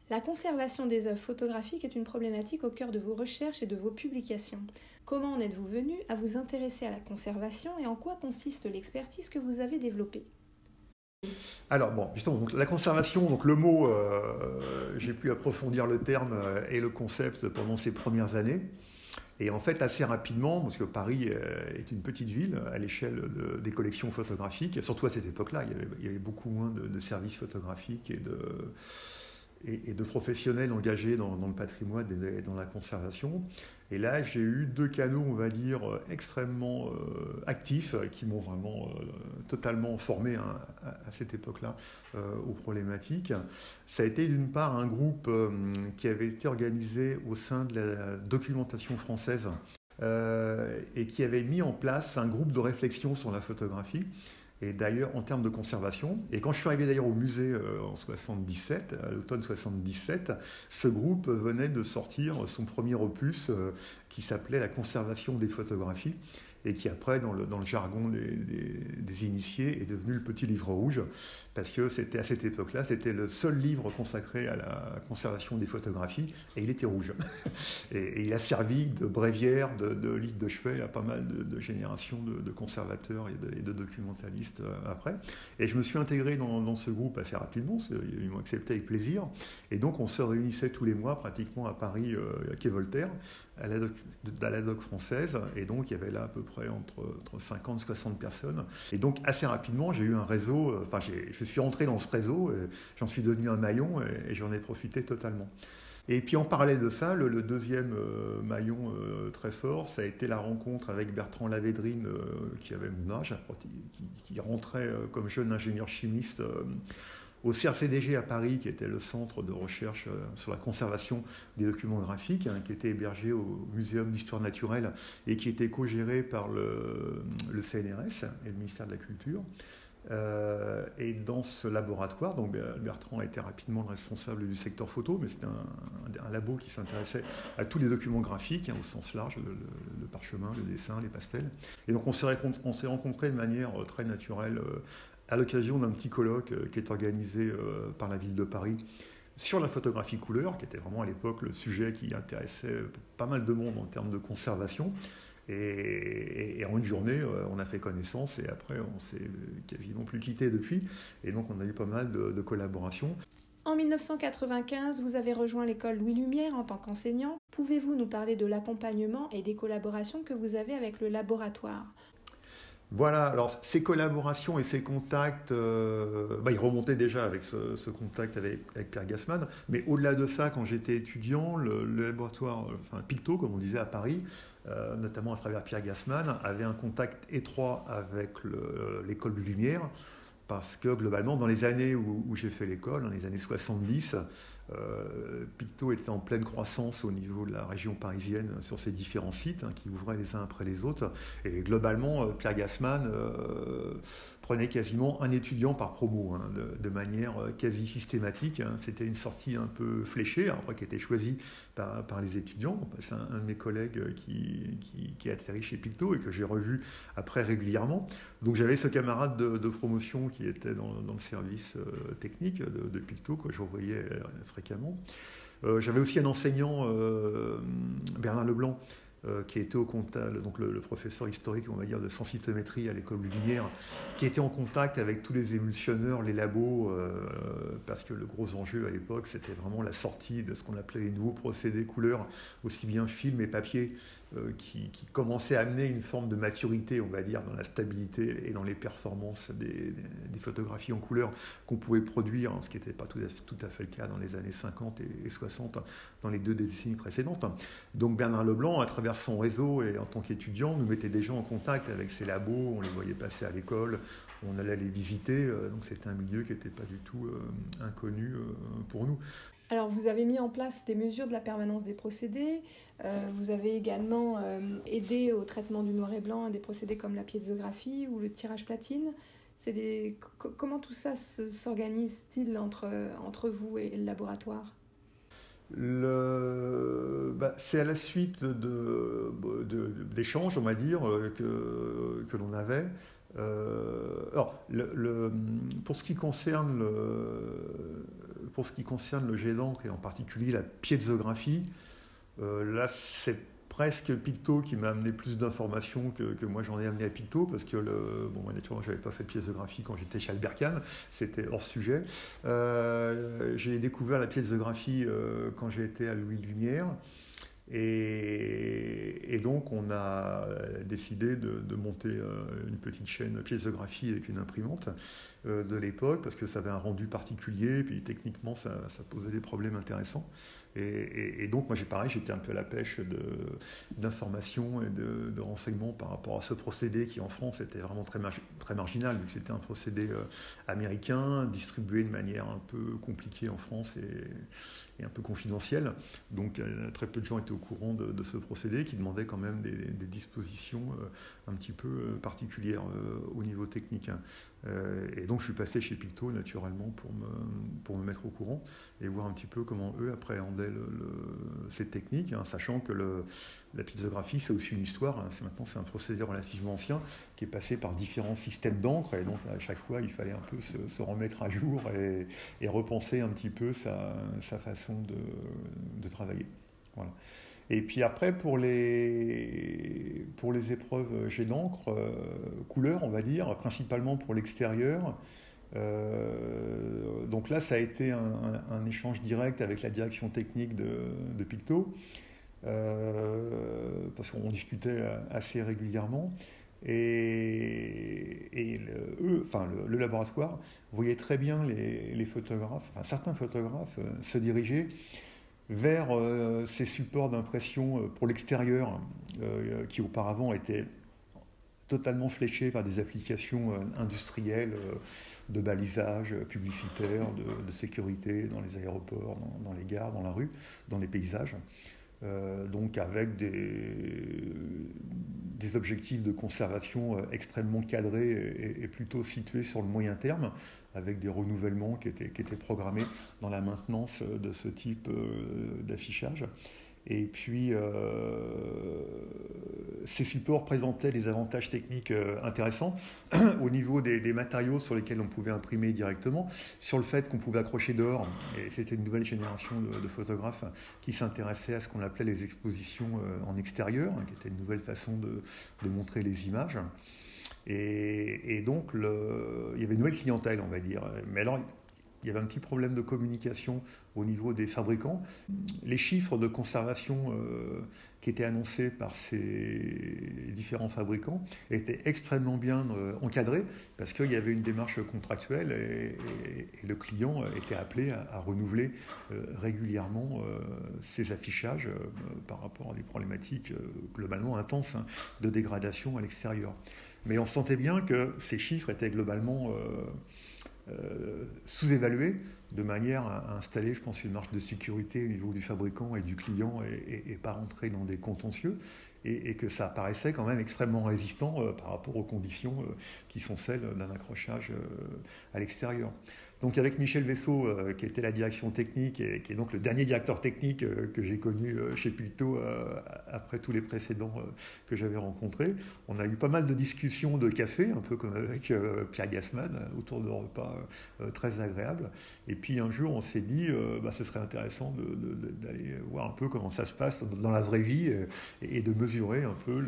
La conservation des œuvres photographiques est une problématique au cœur de vos recherches et de vos publications. Comment en êtes-vous venu à vous intéresser à la conservation et en quoi consiste l'expertise que vous avez développée ? Alors bon, justement, donc, la conservation, donc le mot, j'ai pu approfondir le terme et le concept pendant ces premières années. Et en fait, assez rapidement, parce que Paris est une petite ville à l'échelle des collections photographiques, surtout à cette époque-là, il y avait beaucoup moins de services photographiques et de professionnels engagés dans le patrimoine et dans la conservation. Et là, j'ai eu deux canaux, on va dire, extrêmement actifs, qui m'ont vraiment totalement formé à cette époque-là aux problématiques. Ça a été d'une part un groupe qui avait été organisé au sein de la documentation française et qui avait mis en place un groupe de réflexion sur la photographie. Et d'ailleurs, en termes de conservation, et quand je suis arrivé d'ailleurs au musée en 77, à l'automne 77, ce groupe venait de sortir son premier opus qui s'appelait La conservation des photographies, et qui après, dans le jargon des initiés, est devenu le petit livre rouge, parce que c'était à cette époque-là, c'était le seul livre consacré à la conservation des photographies, et il était rouge. Et il a servi de bréviaire, de livre de chevet à pas mal de générations de conservateurs et de documentalistes après. Et je me suis intégré dans ce groupe assez rapidement, ils m'ont accepté avec plaisir, et donc on se réunissait tous les mois pratiquement à Paris, à quai Voltaire, à la doc française, et donc il y avait là à peu près entre 50 et 60 personnes. Et donc assez rapidement, j'ai eu un réseau, je suis rentré dans ce réseau, j'en suis devenu un maillon et j'en ai profité totalement. Et puis en parallèle de ça, le deuxième maillon très fort, ça a été la rencontre avec Bertrand Lavédrine, qui avait mon âge, qui rentrait comme jeune ingénieur chimiste au CRCDG à Paris, qui était le centre de recherche sur la conservation des documents graphiques, qui était hébergé au Muséum d'Histoire naturelle et qui était co-géré par le CNRS et le ministère de la Culture. Et dans ce laboratoire, donc Bertrand a été rapidement le responsable du secteur photo, mais c'était un labo qui s'intéressait à tous les documents graphiques, au sens large, le parchemin, le dessin, les pastels. Et donc on s'est rencontrés de manière très naturelle à l'occasion d'un petit colloque qui est organisé par la ville de Paris sur la photographie couleur, qui était vraiment à l'époque le sujet qui intéressait pas mal de monde en termes de conservation. Et en une journée, on a fait connaissance et après, on s'est quasiment plus quitté depuis. Et donc, on a eu pas mal de collaborations. En 1995, vous avez rejoint l'école Louis Lumière en tant qu'enseignant. Pouvez-vous nous parler de l'accompagnement et des collaborations que vous avez avec le laboratoire ? Voilà, alors ces collaborations et ces contacts, ils remontaient déjà avec ce contact avec Pierre Gassman, mais au-delà de ça, quand j'étais étudiant, le laboratoire, Picto, comme on disait à Paris, notamment à travers Pierre Gassman, avait un contact étroit avec l'école de Lumière, parce que globalement, dans les années où j'ai fait l'école, dans les années 70, Picto était en pleine croissance au niveau de la région parisienne sur ses différents sites qui ouvraient les uns après les autres. Et globalement, Pierre Gassman prenait quasiment un étudiant par promo, de manière quasi systématique. C'était une sortie un peu fléchée, après qui était choisie par les étudiants. C'est un de mes collègues qui a atterri chez Picto et que j'ai revu après régulièrement. Donc j'avais ce camarade de promotion qui était dans le service technique de Picto, que je revoyais fréquemment. J'avais aussi un enseignant, Bernard Leblanc, qui était au contact, donc le professeur historique, on va dire, de sensitométrie à l'école Lumière, qui était en contact avec tous les émulsionneurs, les labos, parce que le gros enjeu à l'époque, c'était vraiment la sortie de ce qu'on appelait les nouveaux procédés couleurs, aussi bien film et papier, qui commençaient à amener une forme de maturité, on va dire, dans la stabilité et dans les performances des photographies en couleur qu'on pouvait produire, ce qui n'était pas tout à fait le cas dans les années 50 et 60, dans les 2 décennies précédentes. Donc Bernard Leblanc, à travers son réseau et en tant qu'étudiant, nous mettait des gens en contact avec ces labos, on les voyait passer à l'école, on allait les visiter, donc c'était un milieu qui n'était pas du tout inconnu pour nous. Alors, vous avez mis en place des mesures de la permanence des procédés, vous avez également aidé au traitement du noir et blanc des procédés comme la piézographie ou le tirage platine. Comment tout ça s'organise-t-il entre vous et le laboratoire ? C'est à la suite d'échanges, on va dire, que l'on avait. Alors, pour ce qui concerne le jet d'encre et en particulier la piézographie, là c'est presque Picto qui m'a amené plus d'informations que moi j'en ai amené à Picto, parce que naturellement j'avais pas fait de piézographie quand j'étais chez Albercan, c'était hors sujet. J'ai découvert la piézographie quand j'ai été à Louis Lumière. Et donc on a décidé de monter une petite chaîne piézographie avec une imprimante de l'époque, parce que ça avait un rendu particulier, et puis techniquement ça posait des problèmes intéressants. Et donc moi j'étais un peu à la pêche d'informations et de renseignements par rapport à ce procédé qui en France était vraiment très marginal, vu que c'était un procédé américain, distribué de manière un peu compliquée en France et un peu confidentielle. Donc très peu de gens étaient au courant de ce procédé qui demandait quand même des dispositions un petit peu particulières au niveau technique. Et donc je suis passé chez Picto naturellement pour me mettre au courant et voir un petit peu comment eux appréhendaient ces techniques, sachant que la piézographie c'est aussi une histoire. Maintenant c'est un procédé relativement ancien qui est passé par différents systèmes d'encre, et donc à chaque fois il fallait un peu se remettre à jour et repenser un petit peu sa façon de travailler. Voilà. Et puis après, pour les épreuves jet d'encre, couleur, on va dire, principalement pour l'extérieur. Donc là, ça a été un échange direct avec la direction technique de Picto, parce qu'on discutait assez régulièrement. Et le laboratoire voyait très bien les photographes, certains photographes se diriger vers ces supports d'impression pour l'extérieur qui auparavant étaient totalement fléchés vers des applications industrielles de balisage publicitaire, de sécurité dans les aéroports, dans les gares, dans la rue, dans les paysages. Donc avec des objectifs de conservation extrêmement cadrés et plutôt situés sur le moyen terme, avec des renouvellements qui étaient programmés dans la maintenance de ce type d'affichage. Et puis, ces supports présentaient des avantages techniques intéressants au niveau des matériaux sur lesquels on pouvait imprimer directement, sur le fait qu'on pouvait accrocher dehors. Et c'était une nouvelle génération de photographes qui s'intéressaient à ce qu'on appelait les expositions en extérieur, qui était une nouvelle façon de montrer les images. Et donc, il y avait une nouvelle clientèle, on va dire. Mais alors, il y avait un petit problème de communication au niveau des fabricants. Les chiffres de conservation qui étaient annoncés par ces différents fabricants étaient extrêmement bien encadrés, parce qu'il y avait une démarche contractuelle et le client était appelé à renouveler régulièrement ses affichages par rapport à des problématiques globalement intenses de dégradation à l'extérieur. Mais on sentait bien que ces chiffres étaient globalement sous-évalués, de manière à installer, je pense, une marge de sécurité au niveau du fabricant et du client et pas rentrer dans des contentieux, et que ça paraissait quand même extrêmement résistant par rapport aux conditions qui sont celles d'un accrochage à l'extérieur. Donc avec Michel Vaisseau, qui était la direction technique et qui est donc le dernier directeur technique que j'ai connu chez Picto après tous les précédents que j'avais rencontrés, on a eu pas mal de discussions de café, un peu comme avec Pierre Gassman, autour de repas très agréables. Et puis un jour, on s'est dit, ce serait intéressant d'aller voir un peu comment ça se passe dans la vraie vie et de mesurer un peu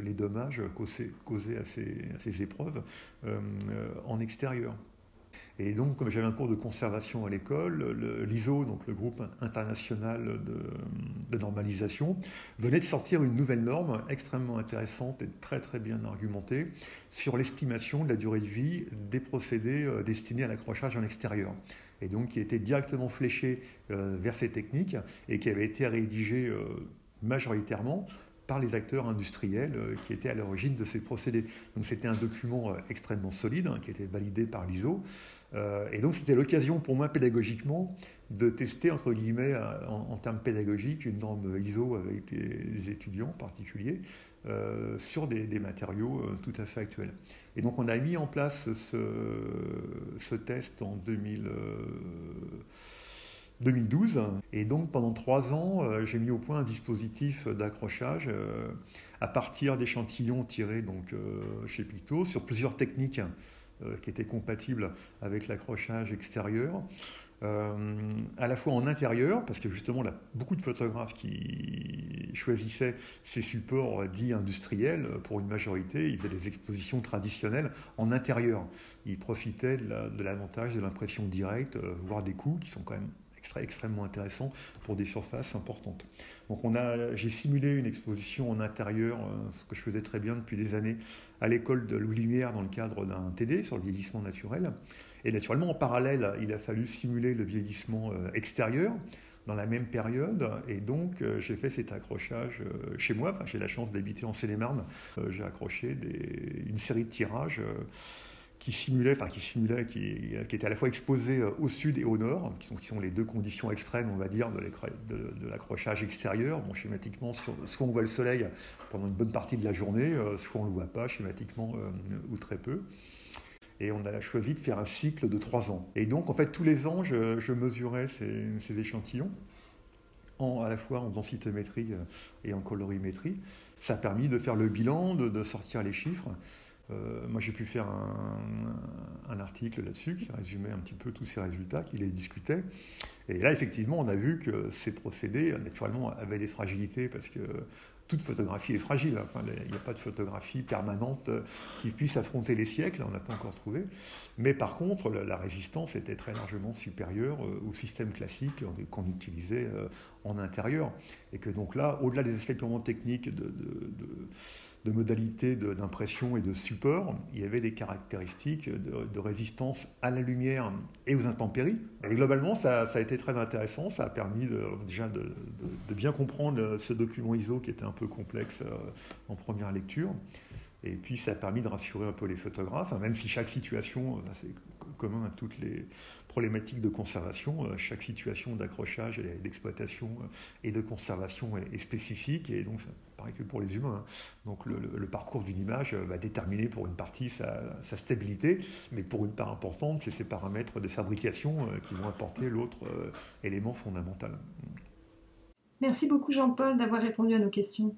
les dommages causés à ces épreuves en extérieur. Et donc, comme j'avais un cours de conservation à l'école, l'ISO, donc le groupe international de normalisation, venait de sortir une nouvelle norme extrêmement intéressante et très très bien argumentée sur l'estimation de la durée de vie des procédés destinés à l'accrochage en extérieur. Et donc qui était directement fléché vers ces techniques et qui avait été rédigé majoritairement par les acteurs industriels qui étaient à l'origine de ces procédés. Donc c'était un document extrêmement solide qui était validé par l'ISO. Et donc c'était l'occasion pour moi pédagogiquement de tester, entre guillemets, en termes pédagogiques, une norme ISO avec des étudiants particuliers sur des matériaux tout à fait actuels. Et donc on a mis en place ce test en 2012. Et donc pendant 3 ans, j'ai mis au point un dispositif d'accrochage à partir d'échantillons tirés chez Picto sur plusieurs techniques qui étaient compatibles avec l'accrochage extérieur. À la fois en intérieur, parce que justement, là, beaucoup de photographes qui choisissaient ces supports dits industriels, pour une majorité, ils faisaient des expositions traditionnelles en intérieur. Ils profitaient de l'avantage de l'impression directe, voire des coûts qui sont quand même extrêmement intéressants pour des surfaces importantes. Donc j'ai simulé une exposition en intérieur, ce que je faisais très bien depuis des années, à l'école de Louis Lumière dans le cadre d'un TD sur le vieillissement naturel. Et naturellement, en parallèle, il a fallu simuler le vieillissement extérieur dans la même période. Et donc, j'ai fait cet accrochage chez moi. Enfin, j'ai la chance d'habiter en Seine-et-Marne. J'ai accroché une série de tirages qui étaient à la fois exposés au sud et au nord, qui sont les deux conditions extrêmes, on va dire, de l'accrochage extérieur. Bon, schématiquement, soit on voit le soleil pendant une bonne partie de la journée, soit on ne le voit pas, schématiquement, ou très peu. Et on a choisi de faire un cycle de 3 ans. Et donc, en fait, tous les ans, je mesurais ces échantillons, à la fois en densitémétrie et en colorimétrie. Ça a permis de faire le bilan, de sortir les chiffres. Moi, j'ai pu faire un article là-dessus qui résumait un petit peu tous ces résultats, qui les discutait. Et là, effectivement, on a vu que ces procédés, naturellement, avaient des fragilités parce que toute photographie est fragile. Enfin, il n'y a pas de photographie permanente qui puisse affronter les siècles, on n'a pas encore trouvé. Mais par contre, la résistance était très largement supérieure au système classique qu'on utilisait en intérieur. Et que donc là, au-delà des aspects purement techniques de modalités d'impression et de support, il y avait des caractéristiques de résistance à la lumière et aux intempéries. Et globalement, ça a été très intéressant. Ça a permis déjà de bien comprendre ce document ISO qui était un peu complexe en première lecture. Et puis ça a permis de rassurer un peu les photographes, même si chaque situation, c'est commun à toutes les problématiques de conservation, chaque situation d'accrochage et d'exploitation et de conservation est spécifique, et donc ça pareil que pour les humains. Donc le parcours d'une image va déterminer pour une partie sa stabilité, mais pour une part importante, c'est ses paramètres de fabrication qui vont apporter l'autre élément fondamental. Merci beaucoup Jean-Paul d'avoir répondu à nos questions.